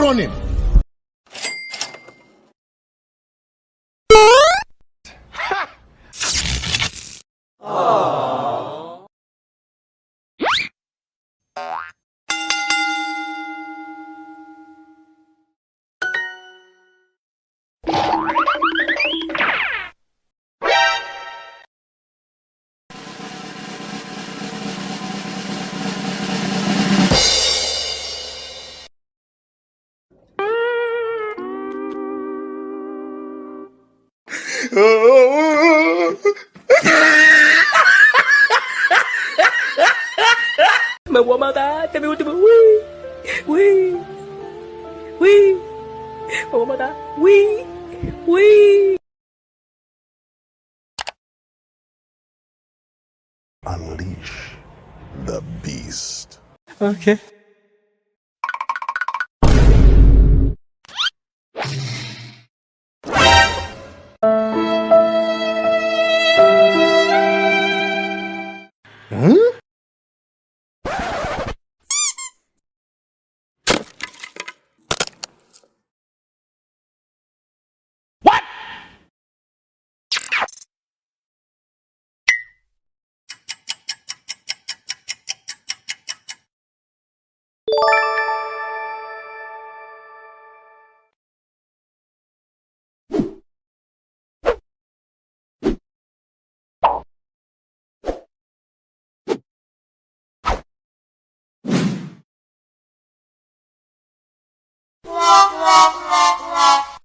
Fire on him. Me voy a matar, este es mi último. Uy, uy, uy. Me voy a matar. Uy, uy. Unleash the beast. Okay.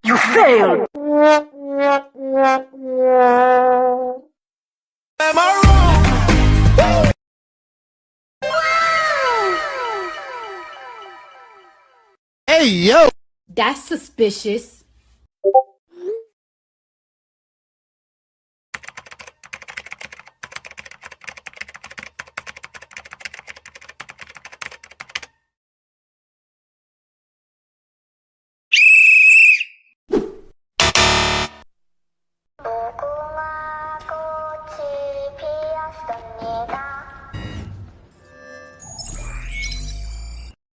You failed. Am I wrong? Hey, yo. That's suspicious.